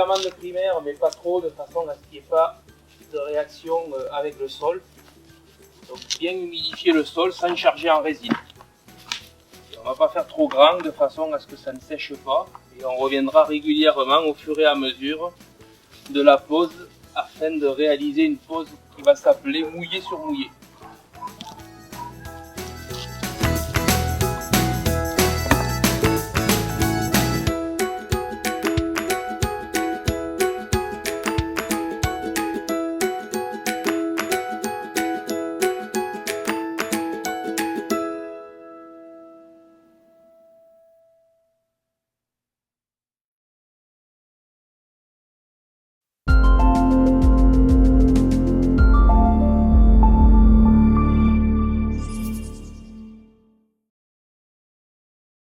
suffisamment de primaire, mais pas trop, de façon à ce qu'il n'y ait pas de réaction avec le sol. Donc bien humidifier le sol sans charger en résine. Et on ne va pas faire trop grand de façon à ce que ça ne sèche pas. Et on reviendra régulièrement au fur et à mesure de la pose afin de réaliser une pose qui va s'appeler mouillé sur mouillé.